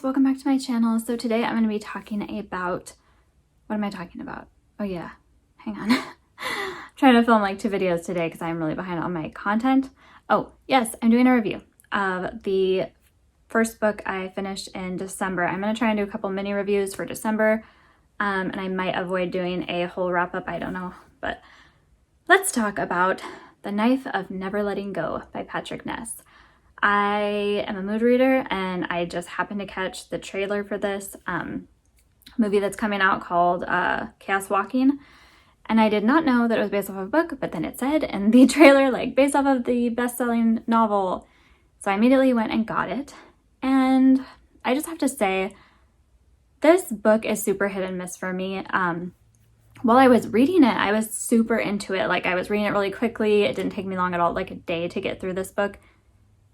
welcome back to my channel. So today I'm going to be talking about, what am I talking about? Oh yeah, hang on. Trying to film like 2 videos today because I'm really behind on my content. Oh yes, I'm doing a review of the first book I finished in December. I'm going to try and do a couple mini reviews for December, and I might avoid doing a whole wrap up, I don't know. But let's talk about The Knife of Never Letting Go by Patrick Ness. I am a mood reader and I just happened to catch the trailer for this movie that's coming out called Chaos Walking. And I did not know that it was based off of a book, but then it said in the trailer, like, based off of the best-selling novel. So I immediately went and got it. And I just have to say, this book is super hit and miss for me. While I was reading it, I was super into it. Like, I was reading it really quickly. It didn't take me long at all, like a day to get through this book.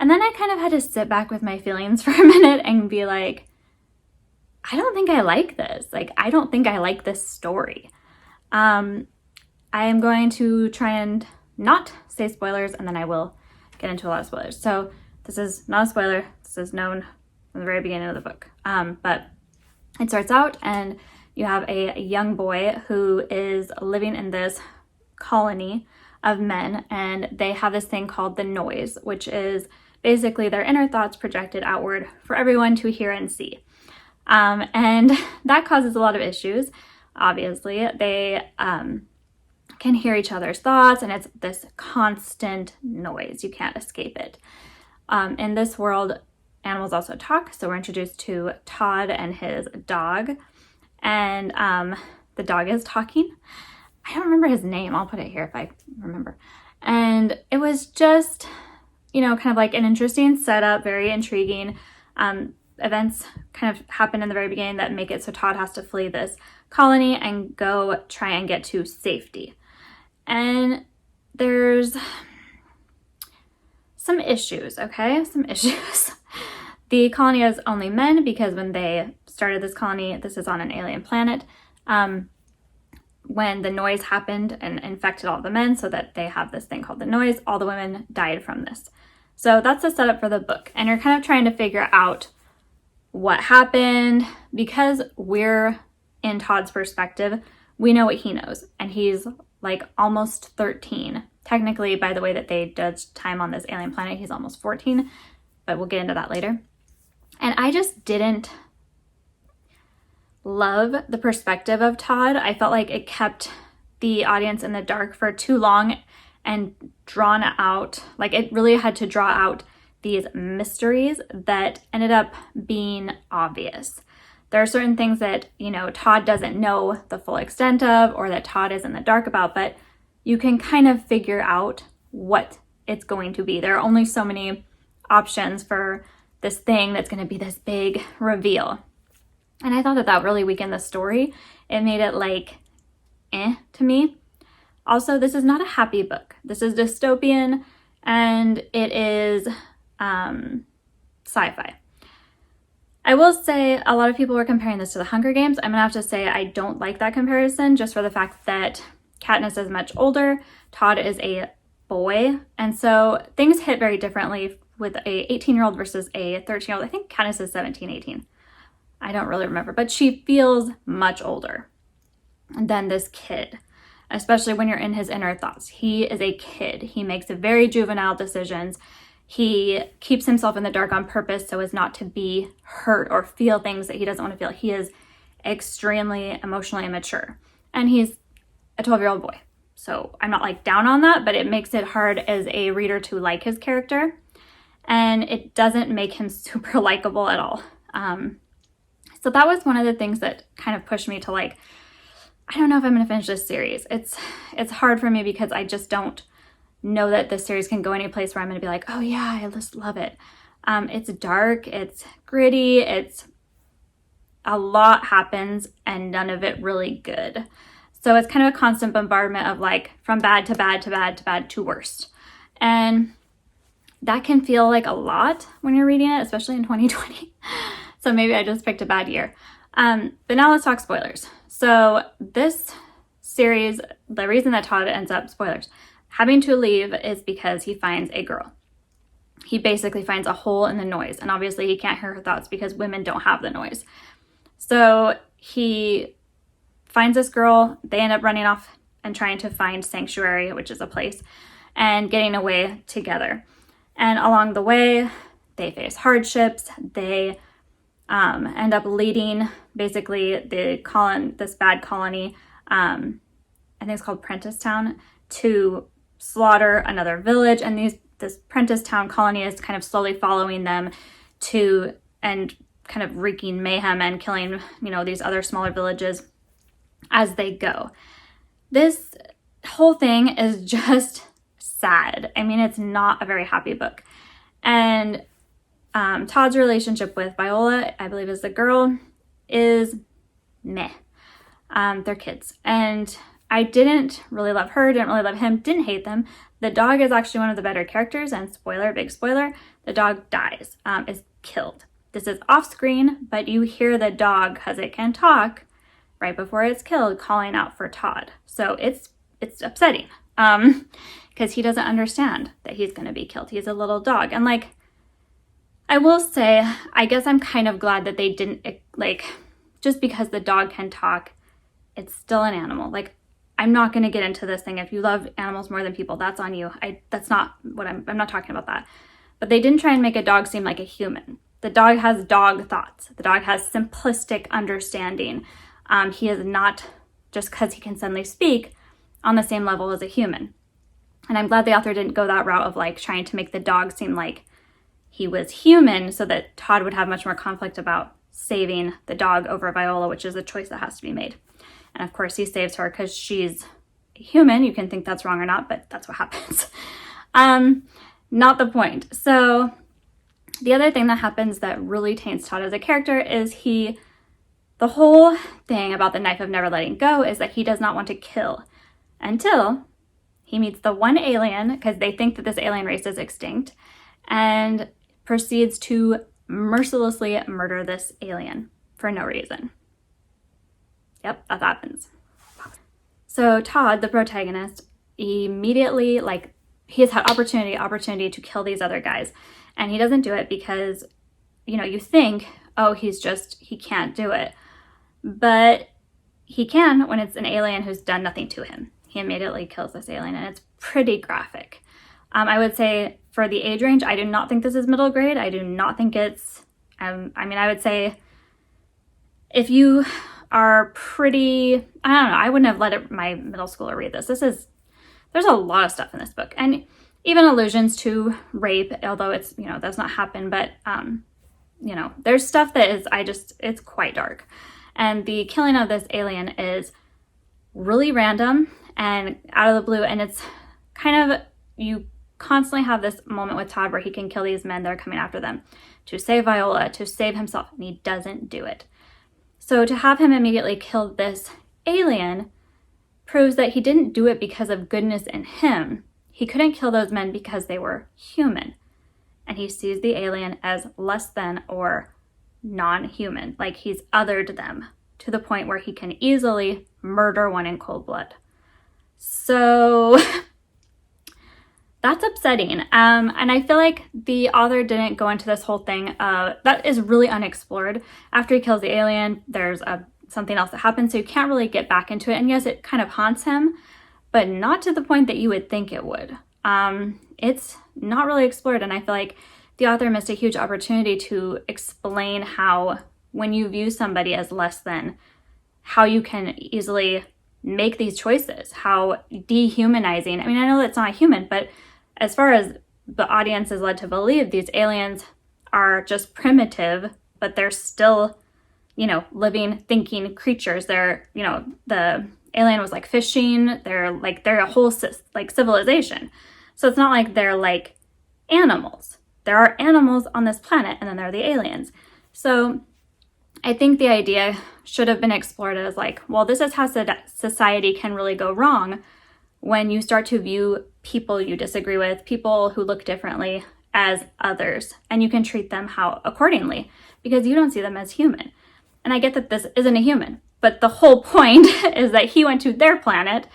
And then I kind of had to sit back with my feelings for a minute and be like, I don't think I like this. Like, I don't think I like this story. I am going to try and not say spoilers, and then I will get into a lot of spoilers. So this is not a spoiler. This is known from the very beginning of the book. But it starts out and you have a young boy who is living in this colony of men, and they have this thing called the noise, which is basically their inner thoughts projected outward for everyone to hear and see. And that causes a lot of issues. Obviously, they can hear each other's thoughts, and it's this constant noise. You can't escape it. In this world, animals also talk. So we're introduced to Todd and his dog, and the dog is talking. I don't remember his name. I'll put it here if I remember. And it was just, you know, kind of like an interesting setup, very intriguing. Events kind of happen in the very beginning that make it so Todd has to flee this colony and go try and get to safety. And there's some issues, okay? Some issues. The colony is only men because when they started this colony, this is on an alien planet. When the noise happened and infected all the men so that they have this thing called the noise, all the women died from this. So that's the setup for the book. And you're kind of trying to figure out what happened. Because we're in Todd's perspective, we know what he knows. And he's like almost 13. Technically, by the way that they judge time on this alien planet, he's almost 14. But we'll get into that later. And I just didn't love the perspective of Todd. I felt like it kept the audience in the dark for too long and drawn out. Like, it really had to draw out these mysteries that ended up being obvious. There are certain things that, you know, Todd doesn't know the full extent of, or that Todd is in the dark about, but you can kind of figure out what it's going to be. There are only so many options for this thing that's going to be this big reveal. And I thought that that really weakened the story. It made it like, to me. Also, this is not a happy book. This is dystopian, and it is sci-fi. I will say a lot of people were comparing this to the Hunger Games. I'm gonna have to say I don't like that comparison, just for the fact that Katniss is much older, Todd is a boy, and so things hit very differently with a 18-year-old versus a 13-year-old. I think Katniss is 17, 18. I don't really remember, but she feels much older than this kid, especially when you're in his inner thoughts. He is a kid. He makes very juvenile decisions. He keeps himself in the dark on purpose so as not to be hurt or feel things that he doesn't want to feel. He is extremely emotionally immature, and he's a 12-year-old boy. So I'm not like down on that, but it makes it hard as a reader to like his character, and it doesn't make him super likable at all. So that was one of the things that kind of pushed me to like, I don't know if I'm going to finish this series. It's hard for me because I just don't know that this series can go any place where I'm going to be like, oh yeah, I just love it. It's dark, it's gritty, it's a lot happens and none of it really good. So it's kind of a constant bombardment of like from bad to bad to bad to bad to worst. And that can feel like a lot when you're reading it, especially in 2020. So maybe I just picked a bad year. But now let's talk spoilers. So this series, the reason that Todd ends up, spoilers, having to leave is because he finds a girl. he basically finds a hole in the noise. And obviously he can't hear her thoughts because women don't have the noise. So he finds this girl. They end up running off and trying to find sanctuary, which is a place, and getting away together. And along the way, they face hardships. They end up leading basically this bad colony, I think it's called Prentice Town, to slaughter another village. And this Prentice Town colony is kind of slowly following them and kind of wreaking mayhem and killing, these other smaller villages as they go. This whole thing is just sad. I mean, it's not a very happy book. And Todd's relationship with Viola, I believe is the girl, is meh. They're kids. And I didn't really love her, didn't really love him, didn't hate them. The dog is actually one of the better characters, and spoiler, big spoiler, the dog dies, is killed. This is off screen, but you hear the dog, because it can talk, right before it's killed, calling out for Todd. So it's upsetting, because he doesn't understand that he's going to be killed. He's a little dog. And I will say, I guess I'm kind of glad that they didn't, just because the dog can talk, it's still an animal. I'm not going to get into this thing. If you love animals more than people, that's on you. That's not what I'm not talking about that. But they didn't try and make a dog seem like a human. The dog has dog thoughts. The dog has simplistic understanding. He is not, just because he can suddenly speak, on the same level as a human. And I'm glad the author didn't go that route of trying to make the dog seem like he was human, so that Todd would have much more conflict about saving the dog over Viola, which is a choice that has to be made. And of course he saves her because she's human. You can think that's wrong or not, but that's what happens. Not the point. So the other thing that happens that really taints Todd as a character is the whole thing about the knife of never letting go is that he does not want to kill until he meets the one alien, because they think that this alien race is extinct, and proceeds to mercilessly murder this alien for no reason. Yep, that happens. So Todd, the protagonist, immediately, he has had opportunity to kill these other guys, and he doesn't do it because, you think, oh, he can't do it. But he can when it's an alien who's done nothing to him. He immediately kills this alien, and it's pretty graphic. I would say for the age range, I do not think this is middle grade. I do not think it's, I would say if you are pretty, I don't know, I wouldn't have let my middle schooler read this. There's a lot of stuff in this book, and even allusions to rape, although it's, does not happen, but, there's stuff that is, it's quite dark. And the killing of this alien is really random and out of the blue, and it's kind of, you constantly have this moment with Todd where he can kill these men that are coming after them to save Viola, to save himself, and he doesn't do it. So to have him immediately kill this alien proves that he didn't do it because of goodness in him. He couldn't kill those men because they were human. And he sees the alien as less than or non-human, like he's othered them to the point where he can easily murder one in cold blood. So that's upsetting. And I feel like the author didn't go into this whole thing. That is really unexplored. After he kills the alien, there's something else that happens, so you can't really get back into it. And yes, it kind of haunts him, but not to the point that you would think it would. It's not really explored, and I feel like the author missed a huge opportunity to explain how, when you view somebody as less than, how you can easily make these choices, how dehumanizing. I mean, I know that's not a human, but as far as the audience is led to believe, these aliens are just primitive, but they're still, living, thinking creatures. They're, the alien was fishing. They're a whole civilization. So it's not like they're like animals. There are animals on this planet, and then there are the aliens. So I think the idea should have been explored as well, this is how society can really go wrong when you start to view people you disagree with, people who look differently, as others, and you can treat them accordingly because you don't see them as human. And I get that this isn't a human, but the whole point is that he went to their planet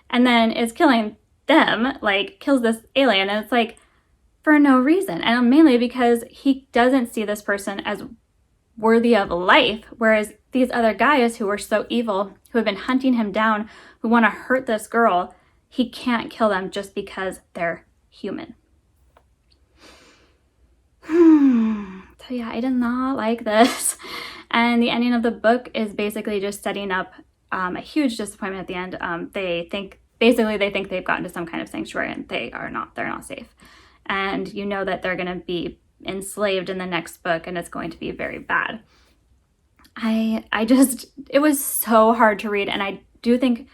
and then is killing them, kills this alien, and it's for no reason. And mainly because he doesn't see this person as worthy of life, whereas these other guys who were so evil, who have been hunting him down, who want to hurt this girl, he can't kill them just because they're human. So yeah, I did not like this. And the ending of the book is basically just setting up a huge disappointment at the end. They think they've gotten to some kind of sanctuary, and they're not safe. And you know that they're going to be enslaved in the next book, and it's going to be very bad. It was so hard to read, and I do think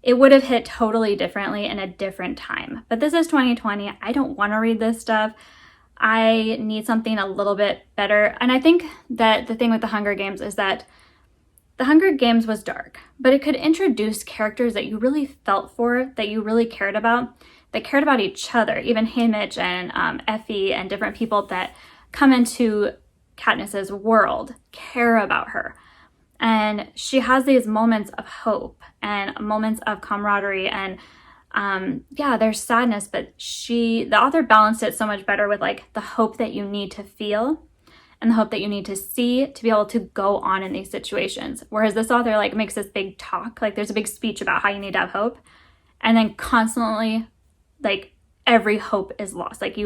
it would have hit totally differently in a different time. But this is 2020. I don't want to read this stuff. I need something a little bit better. And I think that the thing with the Hunger Games is that the Hunger Games was dark, but it could introduce characters that you really felt for, that you really cared about, that cared about each other. Even Haymitch and Effie and different people that come into Katniss's world care about her. And she has these moments of hope and moments of camaraderie, and there's sadness, but the author balanced it so much better with like the hope that you need to feel and the hope that you need to see to be able to go on in these situations. Whereas this author like makes this big talk, like there's a big speech about how you need to have hope, and then constantly like every hope is lost. Like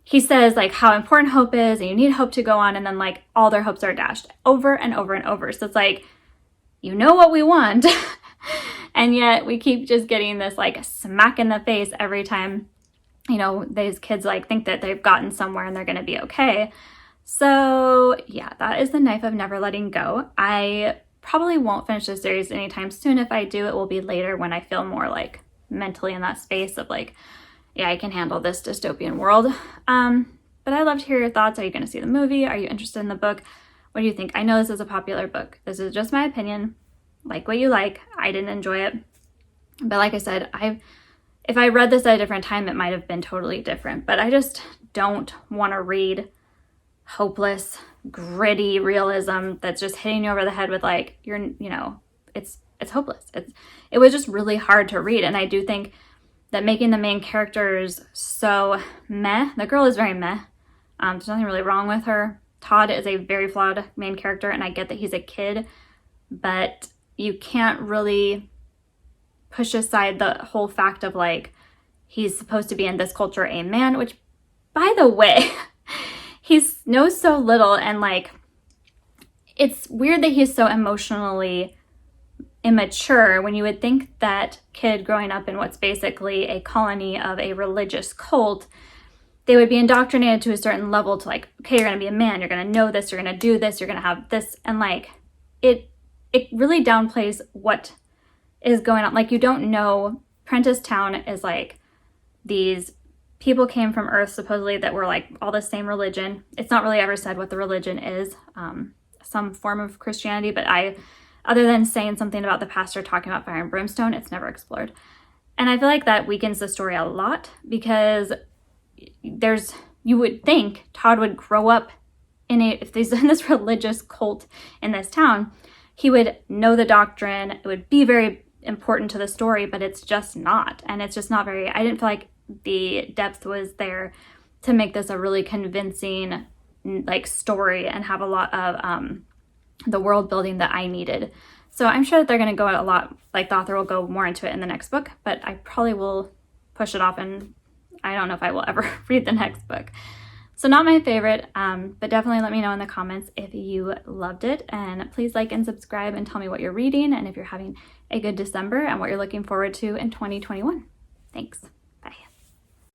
he says like how important hope is and you need hope to go on, and then like all their hopes are dashed over and over and over. So it's like, you know what we want, and yet we keep just getting this like smack in the face every time, you know, these kids like think that they've gotten somewhere and they're going to be okay. So yeah, that is The Knife of Never Letting Go. I probably won't finish this series anytime soon. If I do, it will be later when I feel more like mentally in that space of like, yeah, I can handle this dystopian world. But I'd love to hear your thoughts. Are you going to see the movie? Are you interested in the book? What do you think? I know this is a popular book. This is just my opinion. Like what you like. I didn't enjoy it. But like I said, if I read this at a different time, it might have been totally different. But I just don't want to read hopeless, gritty realism that's just hitting you over the head with like, it's hopeless. It was just really hard to read. And I do think that making the main characters so meh, the girl is very meh. There's nothing really wrong with her. Todd is a very flawed main character, and I get that he's a kid, but you can't really push aside the whole fact of like, he's supposed to be in this culture a man, which by the way, he knows so little, and like, it's weird that he's so emotionally immature when you would think that kid growing up in what's basically a colony of a religious cult, they would be indoctrinated to a certain level to like, okay, you're going to be a man, you're going to know this, you're going to do this, you're going to have this. And like, it really downplays what is going on. Like, you don't know, Prentice Town is like, these people came from Earth supposedly that were like all the same religion. It's not really ever said what the religion is, some form of Christianity, but other than saying something about the pastor talking about fire and brimstone, it's never explored. And I feel like that weakens the story a lot, because you would think Todd would grow up if he's in this religious cult in this town, he would know the doctrine. It would be very important to the story, but it's just not. And it's just not I didn't feel like the depth was there to make this a really convincing like story and have a lot of the world building that I needed. So I'm sure that they're going to go a lot, like the author will go more into it in the next book, but I probably will push it off, and I don't know if I will ever read the next book. So not my favorite, but definitely let me know in the comments if you loved it, and please like and subscribe and tell me what you're reading and if you're having a good December and what you're looking forward to in 2021. Thanks.